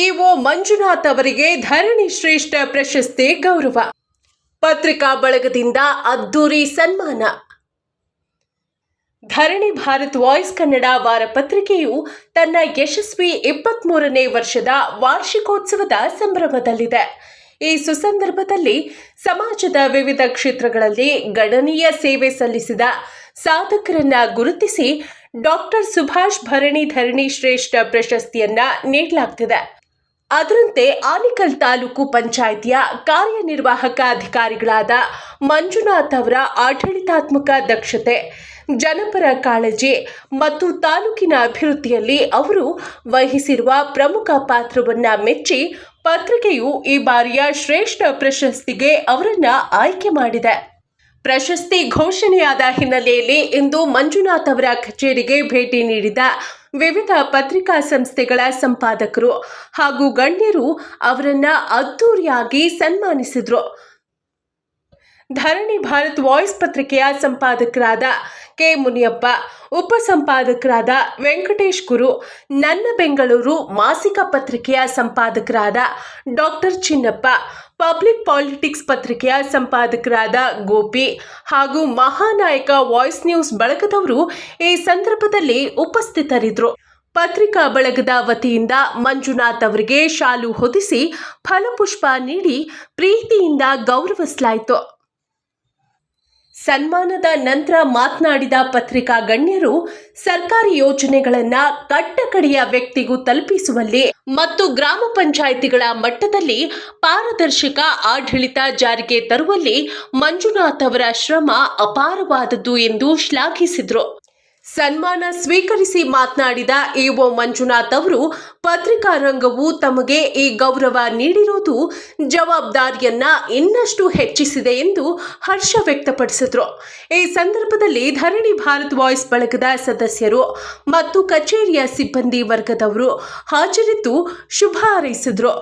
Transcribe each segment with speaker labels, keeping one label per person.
Speaker 1: EO Manjunath ಅವರಿಗೆ ಧರಣಿ ಶ್ರೇಷ್ಠ ಪ್ರಶಸ್ತಿ ಗೌರವ. ಪತ್ರಿಕಾ ಬಳಗದಿಂದ ಅದ್ದೂರಿ ಸನ್ಮಾನ. ಧರಣಿ ಭಾರತ್ ವಾಯ್ಸ್ ಕನ್ನಡ ವಾರ ಪತ್ರಿಕೆಯು ತನ್ನ ಯಶಸ್ವಿ 23ನೇ ವರ್ಷದ ವಾರ್ಷಿಕೋತ್ಸವದ ಸಂಭ್ರಮದಲ್ಲಿದೆ. ಈ ಸುಸಂದರ್ಭದಲ್ಲಿ ಸಮಾಜದ ವಿವಿಧ ಕ್ಷೇತ್ರಗಳಲ್ಲಿ ಗಣನೀಯ ಸೇವೆ ಸಲ್ಲಿಸಿದ ಸಾಧಕರನ್ನ ಗುರುತಿಸಿ ಡಾಕ್ಟರ್ ಸುಭಾಷ್ ಭರಣಿ ಧರಣಿ ಶ್ರೇಷ್ಠ ಪ್ರಶಸ್ತಿಯನ್ನ ನೀಡಲಾಗುತ್ತಿದೆ. ಅದರಂತೆ ಆನೇಕಲ್ ತಾಲೂಕು ಪಂಚಾಯಿತಿಯ ಕಾರ್ಯನಿರ್ವಾಹಕ ಅಧಿಕಾರಿಗಳಾದ ಮಂಜುನಾಥ್ ಅವರ ಆಡಳಿತಾತ್ಮಕ ದಕ್ಷತೆ, ಜನಪರ ಕಾಳಜಿ ಮತ್ತು ತಾಲೂಕಿನ ಅಭಿವೃದ್ಧಿಯಲ್ಲಿ ಅವರು ವಹಿಸಿರುವ ಪ್ರಮುಖ ಪಾತ್ರವನ್ನು ಮೆಚ್ಚಿ ಪತ್ರಿಕೆಯು ಈ ಬಾರಿಯ ಶ್ರೇಷ್ಠ ಪ್ರಶಸ್ತಿಗೆ ಅವರನ್ನು ಆಯ್ಕೆ ಮಾಡಿದೆ. ಪ್ರಶಸ್ತಿ ಘೋಷಣೆಯಾದ ಹಿನ್ನೆಲೆಯಲ್ಲಿ ಇಂದು ಮಂಜುನಾಥ್ ಅವರ ಕಚೇರಿಗೆ ಭೇಟಿ ನೀಡಿದ ವಿವಿಧ ಪತ್ರಿಕಾ ಸಂಸ್ಥೆಗಳ ಸಂಪಾದಕರು ಹಾಗೂ ಗಣ್ಯರು ಅವರನ್ನು ಅದ್ದೂರಿಯಾಗಿ ಸನ್ಮಾನಿಸಿದರು. ಧರಣಿ ಭಾರತ್ ವಾಯ್ಸ್ ಪತ್ರಿಕೆಯ ಸಂಪಾದಕರಾದ ಕೆ ಮುನಿಯಪ್ಪ, ಉಪಸಂಪಾದಕರಾದ ವೆಂಕಟೇಶ್ ಗುರು, ನನ್ನ ಬೆಂಗಳೂರು ಮಾಸಿಕ ಪತ್ರಿಕೆಯ ಸಂಪಾದಕರಾದ ಡಾಕ್ಟರ್ ಚಿನ್ನಪ್ಪ, ಪಬ್ಲಿಕ್ ಪಾಲಿಟಿಕ್ಸ್ ಪತ್ರಿಕೆಯ ಸಂಪಾದಕರಾದ ಗೋಪಿ ಹಾಗೂ ಮಹಾನಾಯಕ ವಾಯ್ಸ್ ನ್ಯೂಸ್ ಬಳಗದವರು ಈ ಸಂದರ್ಭದಲ್ಲಿ ಉಪಸ್ಥಿತರಿದ್ದರು. ಪತ್ರಿಕಾ ಬಳಗದ ವತಿಯಿಂದ ಮಂಜುನಾಥ್ ಅವರಿಗೆ ಶಾಲು ಹೊದಿಸಿ ಫಲಪುಷ್ಪ ನೀಡಿ ಪ್ರೀತಿಯಿಂದ ಗೌರವಿಸಲಾಯಿತು. ಸನ್ಮಾನದ ನಂತರ ಮಾತನಾಡಿದ ಪತ್ರಿಕಾ ಗಣ್ಯರು, ಸರ್ಕಾರಿ ಯೋಜನೆಗಳನ್ನು ಕಟ್ಟಕಡೆಯ ವ್ಯಕ್ತಿಗೂ ತಲುಪಿಸುವಲ್ಲಿ ಮತ್ತು ಗ್ರಾಮ ಪಂಚಾಯಿತಿಗಳ ಮಟ್ಟದಲ್ಲಿ ಪಾರದರ್ಶಕ ಆಡಳಿತ ಜಾರಿಗೆ ತರುವಲ್ಲಿ ಮಂಜುನಾಥ್ ಅವರ ಶ್ರಮ ಅಪಾರವಾದದ್ದು ಎಂದು ಶ್ಲಾಘಿಸಿದರು. ಸನ್ಮಾನ ಸ್ವೀಕರಿಸಿ ಮಾತನಾಡಿದ ಇಒ ಮಂಜುನಾಥ್ ಅವರು, ಪತ್ರಿಕಾ ರಂಗವು ತಮಗೆ ಈ ಗೌರವ ನೀಡಿರುವುದು ಜವಾಬ್ದಾರಿಯನ್ನ ಇನ್ನಷ್ಟು ಹೆಚ್ಚಿಸಿದೆ ಎಂದು ಹರ್ಷ ವ್ಯಕ್ತಪಡಿಸಿದರು. ಈ ಸಂದರ್ಭದಲ್ಲಿ ಧರಣಿ ಭಾರತ್ ವಾಯ್ಸ್ ಬಳಗದ ಸದಸ್ಯರು ಮತ್ತು ಕಚೇರಿಯ ಸಿಬ್ಬಂದಿ ವರ್ಗದವರು ಹಾಜರಿದ್ದು ಶುಭ ಹಾರೈಸಿದರು.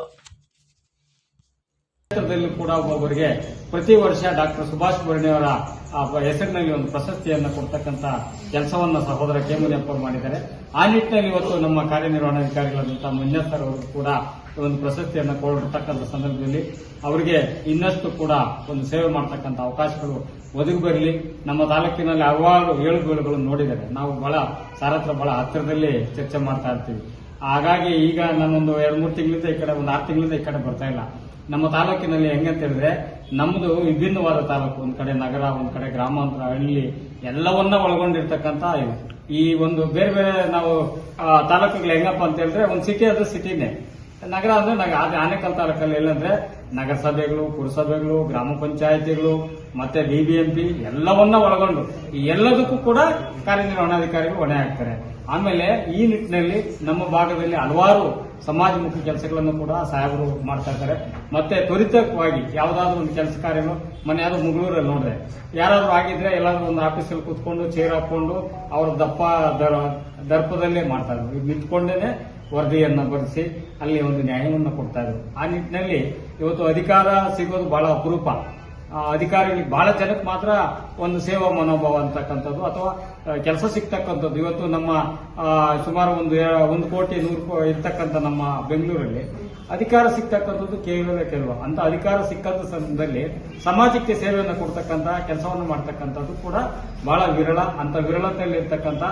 Speaker 2: ಕೂಡ ಒಬ್ಬೊಬ್ಬರಿಗೆ ಪ್ರತಿ ವರ್ಷ ಡಾಕ್ಟರ್ ಸುಭಾಷ್ ಭರಣಿ ಅವರ ಹೆಸರಿನಲ್ಲಿ ಒಂದು ಪ್ರಶಸ್ತಿಯನ್ನು ಕೊಡ್ತಕ್ಕಂಥ ಕೆಲಸವನ್ನು ಸಹೋದರ ಕೆ ಮುನಿಯಪ್ಪ ಮಾಡಿದ್ದಾರೆ. ಆ ನಿಟ್ಟಿನಲ್ಲಿ ಇವತ್ತು ನಮ್ಮ ಕಾರ್ಯನಿರ್ವಹಣಾಧಿಕಾರಿಗಳಾದಂತಹ ಮಂಜುನಾಥ್ ಸರ್ ಅವರು ಕೂಡ ಒಂದು ಪ್ರಶಸ್ತಿಯನ್ನು ಕೊಡತಕ್ಕಂಥ ಸಂದರ್ಭದಲ್ಲಿ ಅವರಿಗೆ ಇನ್ನಷ್ಟು ಕೂಡ ಒಂದು ಸೇವೆ ಮಾಡತಕ್ಕಂಥ ಅವಕಾಶಗಳು ಒದಗಿ ಬರಲಿ. ನಮ್ಮ ತಾಲೂಕಿನಲ್ಲಿ ಹಲವಾರು ಏಳುಬೀಳುಗಳನ್ನು ನೋಡಿದ್ದಾರೆ. ನಾವು ಬಹಳ ಸಾರತ್ರ ಬಹಳ ಹತ್ತಿರದಲ್ಲಿ ಚರ್ಚೆ ಮಾಡ್ತಾ ಇರ್ತೀವಿ. ಹಾಗಾಗಿ ಈಗ ನಾನೊಂದು 2-3 ತಿಂಗಳಿಂದ ಈ ಕಡೆ, ಒಂದು 6 ತಿಂಗಳಿಂದ ಈ ಕಡೆ ಬರ್ತಾ ಇಲ್ಲ. ನಮ್ಮ ತಾಲೂಕಿನಲ್ಲಿ ಹೆಂಗಂತ ಹೇಳಿದ್ರೆ, ನಮ್ಮದು ವಿಭಿನ್ನವಾದ ತಾಲೂಕು. ಒಂದ್ ಕಡೆ ನಗರ, ಒಂದ್ ಕಡೆ ಗ್ರಾಮಾಂತರ, ಹಳ್ಳಿ ಎಲ್ಲವನ್ನ ಒಳಗೊಂಡಿರ್ತಕ್ಕಂಥ ಈ ಒಂದು ಬೇರೆ ಬೇರೆ ನಾವು ತಾಲೂಕುಗಳು ಹೆಂಗಪ್ಪ ಅಂತ ಹೇಳಿದ್ರೆ, ಒಂದು ಸಿಟಿ ಆದ್ರೆ ಸಿಟಿನೇ, ನಗರ ಅಂದ್ರೆ ಆನೇಕಲ್ ತಾಲೂಕಲ್ಲಿ ಎಲ್ಲಂದ್ರೆ ನಗರಸಭೆಗಳು, ಪುರಸಭೆಗಳು, ಗ್ರಾಮ ಪಂಚಾಯಿತಿಗಳು ಮತ್ತೆ ಬಿಬಿಎಂಪಿ ಎಲ್ಲವನ್ನ ಒಳಗೊಂಡು ಈ ಎಲ್ಲದಕ್ಕೂ ಕೂಡ ಕಾರ್ಯನಿರ್ವಹಣಾಧಿಕಾರಿಗಳು ಹೊಣೆ ಆಗ್ತಾರೆ. ಆಮೇಲೆ ಈ ನಿಟ್ಟಿನಲ್ಲಿ ನಮ್ಮ ಭಾಗದಲ್ಲಿ ಹಲವಾರು ಸಮಾಜಮುಖಿ ಕೆಲಸಗಳನ್ನು ಕೂಡ ಸಾಹೇಬರು ಮಾಡ್ತಾ ಇದ್ದಾರೆ. ಮತ್ತೆ ತ್ವರಿತವಾಗಿ ಯಾವುದಾದ್ರೂ ಒಂದು ಕೆಲಸ ಕಾರ್ಯಗಳು ಮೊನ್ನೆ ಯಾರು ಮುಗಳೂರಲ್ಲಿ ನೋಡಿದೆ, ಯಾರಾದ್ರೂ ಆಗಿದ್ರೆ ಎಲ್ಲಾದ್ರೂ ಒಂದು ಆಫೀಸಲ್ಲಿ ಕೂತ್ಕೊಂಡು ಚೇರ್ ಹಾಕೊಂಡು ಅವರ ದರ್ಪದಲ್ಲೇ ಮಾಡ್ತಾ ಇದ್ರು. ನಿಂತ್ಕೊಂಡೇನೆ ವರದಿಯನ್ನ ಬರೆಸಿ ಅಲ್ಲಿ ಒಂದು ನ್ಯಾಯವನ್ನು ಕೊಡ್ತಾ ಇದ್ರು. ಆ ನಿಟ್ಟಿನಲ್ಲಿ ಇವತ್ತು ಅಧಿಕಾರ ಸಿಗೋದು ಬಹಳ ಅಪರೂಪ. ಅಧಿಕಾರಿಗಳಿಗೆ ಬಹಳ ಜನಕ್ಕೆ ಮಾತ್ರ ಒಂದು ಸೇವಾ ಮನೋಭಾವ ಅಂತಕ್ಕಂಥದ್ದು ಅಥವಾ ಕೆಲಸ ಸಿಗ್ತಕ್ಕಂಥದ್ದು. ಇವತ್ತು ನಮ್ಮ ಸುಮಾರು 1 ಕೋಟಿ 100 ಇರ್ತಕ್ಕಂಥ ನಮ್ಮ ಬೆಂಗಳೂರಲ್ಲಿ ಅಧಿಕಾರ ಸಿಗ್ತಕ್ಕಂಥದ್ದು ಕೆಲವು ಅಂತ ಅಧಿಕಾರ ಸಿಕ್ಕಂತ ಸಂದರ್ಭದಲ್ಲಿ ಸಮಾಜಕ್ಕೆ ಸೇವೆಯನ್ನು ಕೊಡ್ತಕ್ಕಂಥ ಕೆಲಸವನ್ನು ಮಾಡ್ತಕ್ಕಂಥದ್ದು ಕೂಡ ಬಹಳ ವಿರಳ. ಅಂತ ವಿರಳತೆಯಲ್ಲಿ ಇರ್ತಕ್ಕಂಥ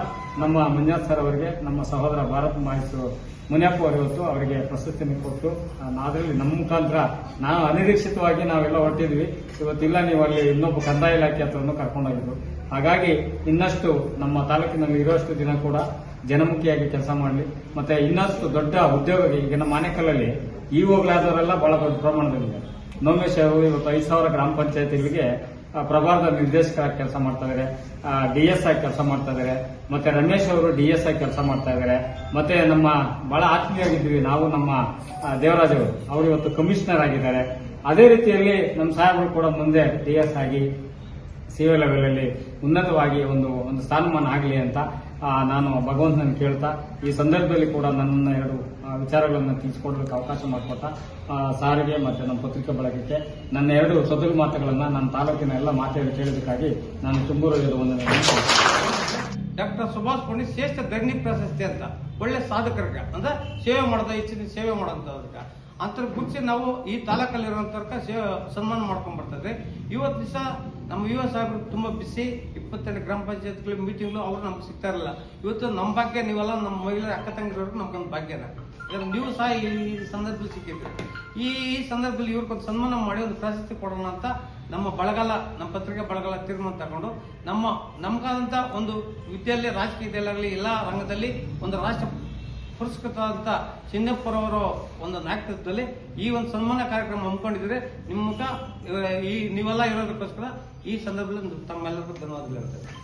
Speaker 2: ನಮ್ಮ ಮಂಜುನಾಥ್ ಸರ್ ಅವರಿಗೆ ನಮ್ಮ ಸಹೋದರ ಭಾರತ್ ಮಾಹಿತಿ ಮುನಿಯಪ್ಪ ಅವರು ಇವತ್ತು ಅವರಿಗೆ ಪ್ರಶಸ್ತಿಯನ್ನು ಕೊಟ್ಟು, ಅದರಲ್ಲಿ ನಮ್ಮ ಮುಖಾಂತರ ನಾವು ಅನಿರೀಕ್ಷಿತವಾಗಿ ನಾವೆಲ್ಲ ಹೊರಟಿದ್ವಿ. ಇವತ್ತಿಲ್ಲ, ನೀವು ಅಲ್ಲಿ ಇನ್ನೊಬ್ಬ ಕಂದಾಯ ಇಲಾಖೆ ಹತ್ರವನ್ನು ಕರ್ಕೊಂಡೋಗಿದ್ರು. ಹಾಗಾಗಿ ಇನ್ನಷ್ಟು ನಮ್ಮ ತಾಲೂಕಿನಲ್ಲಿ ಇರುವಷ್ಟು ದಿನ ಕೂಡ ಜನಮುಖಿಯಾಗಿ ಕೆಲಸ ಮಾಡಲಿ. ಮತ್ತೆ ಇನ್ನಷ್ಟು ದೊಡ್ಡ ಉದ್ಯೋಗ, ಈಗ ನಮ್ಮ ಆನೇಕಲ್ಲಲ್ಲಿ ಇಒಗಳಾದವರೆಲ್ಲ ಬಹಳ ದೊಡ್ಡ ಪ್ರಮಾಣದಲ್ಲಿದೆ. ನೋಮೇಶ್ ಅವರು ಇವತ್ತು 5,000 ಗ್ರಾಮ ಪಂಚಾಯತಿಗಳಿಗೆ ಪ್ರಭಾರದ ನಿರ್ದೇಶಕರಾಗಿ ಕೆಲಸ ಮಾಡ್ತಾ ಇದ್ದಾರೆ, ಡಿಎಸ್ ಆಗಿ ಕೆಲಸ ಮಾಡ್ತಾ ಇದ್ದಾರೆ. ಮತ್ತೆ ರಮೇಶ್ ಅವರು ಡಿಎಸ್ ಆಗಿ ಕೆಲಸ ಮಾಡ್ತಾ ಇದ್ದಾರೆ. ಮತ್ತೆ ನಮ್ಮ ಬಹಳ ಆತ್ಮೀಯವಾಗಿದ್ವಿ ನಾವು, ನಮ್ಮ ದೇವರಾಜ್ ಅವರು ಇವತ್ತು ಕಮಿಷನರ್ ಆಗಿದ್ದಾರೆ. ಅದೇ ರೀತಿಯಲ್ಲಿ ನಮ್ಮ ಸಾಹೇಬರು ಕೂಡ ಮುಂದೆ ಡಿಎಸ್ ಆಗಿ ಸಿವಿಲ್ ಲೆವೆಲ್ ಅಲ್ಲಿ ಉನ್ನತವಾಗಿ ಒಂದು ಸ್ಥಾನಮಾನ ಆಗಲಿ ಅಂತ ನಾನು ಭಗವಂತನ ಕೇಳ್ತಾ, ಈ ಸಂದರ್ಭದಲ್ಲಿ ಕೂಡ ನನ್ನ 2 ವಿಚಾರಗಳನ್ನು ತಿಳಿಸಿಕೊಡೋದಕ್ಕೆ ಅವಕಾಶ ಮಾಡಿಕೊಟ್ಟ ಸಾರಿಗೆ ಮತ್ತೆ ನಮ್ಮ ಪತ್ರಿಕಾ ಬಳಗಕ್ಕೆ ನನ್ನ 2 ಸೊದಲು ಮಾತುಗಳನ್ನು ನನ್ನ ತಾಲೂಕಿನ ಎಲ್ಲ ಮಾತಾಡಿ ಕೇಳೋದಕ್ಕಾಗಿ ನಾನು ತುಂಬ ವಂದನೆಗಳನ್ನು
Speaker 3: ಡಾಕ್ಟರ್ ಸುಭಾಷ್ ಪುಣಿ ಶ್ರೇಷ್ಠ ಧರಣಿ ಪ್ರಶಸ್ತಿ ಅಂತ ಒಳ್ಳೆ ಸಾಧಕರಿಗೆ ಅಂದ್ರೆ ಸೇವೆ ಮಾಡೋದ ಹೆಚ್ಚಿನ ಸೇವೆ ಮಾಡೋದಕ್ಕೆ ಅಂತ ಗುರುತಿಸಿ ನಾವು ಈ ತಾಲೂಕಲ್ಲಿರುವಂತ ಸೇವೆ ಸನ್ಮಾನ ಮಾಡ್ಕೊಂಡ್ ಬರ್ತದೆ. ಇವತ್ತು ದಿವಸ ನಮ್ಮ ಯುವ ಸಾಹೇಬರು ತುಂಬಾ ಬಿಸಿ 22 ಗ್ರಾಮ ಪಂಚಾಯತ್ಗಳ ಮೀಟಿಂಗ್ಲು ಅವ್ರು ನಮ್ಗೆ ಸಿಗ್ತಾ ಇರಲಿಲ್ಲ. ಇವತ್ತು ನಮ್ಮ ಭಾಗ್ಯ ನೀವೆಲ್ಲ ನಮ್ಮ ಮಹಿಳೆಯರ ಅಕ್ಕ ತಂಗಿರೋರು ನಮ್ಗೊಂದು ಭಾಗ್ಯನ ನೀವು ಸಹ ಈ ಸಂದರ್ಭದಲ್ಲಿ ಸಿಕ್ಕಿದ್ರಿ. ಈ ಸಂದರ್ಭದಲ್ಲಿ ಇವ್ರಿಗೊಂದು ಸನ್ಮಾನ ಮಾಡಿ ಒಂದು ಪ್ರಶಸ್ತಿ ಕೊಡೋಣ ಅಂತ ನಮ್ಮ ಬಳಗಾಲ, ನಮ್ಮ ಪತ್ರಿಕೆ ಬಳಗಾಲ ತೀರ್ಮಾನ ತಗೊಂಡು ನಮ್ಗಾದಂತ ಒಂದು ವಿದ್ಯಾಲಯ, ರಾಜಕೀಯದಲ್ಲಾಗಲಿ ಎಲ್ಲಾ ರಂಗದಲ್ಲಿ ಒಂದು ರಾಷ್ಟ್ರ ಪುರಸ್ಕೃತ ಅಂತ ಚಿನ್ನಪ್ಪರವರ ಒಂದು ನಾಯಕತ್ವದಲ್ಲಿ ಈ ಒಂದು ಸನ್ಮಾನ ಕಾರ್ಯಕ್ರಮ ಹಮ್ಮಿಕೊಂಡಿದ್ರೆ ನಿಮ್ಮ ಮುಖ ಈ ನೀವೆಲ್ಲ ಇರೋದಕ್ಕೋಸ್ಕರ ಈ ಸಂದರ್ಭದಲ್ಲಿ ತಮ್ಮೆಲ್ಲರಿಗೂ ಧನ್ಯವಾದಗಳು ಹೇಳ್ತೇವೆ.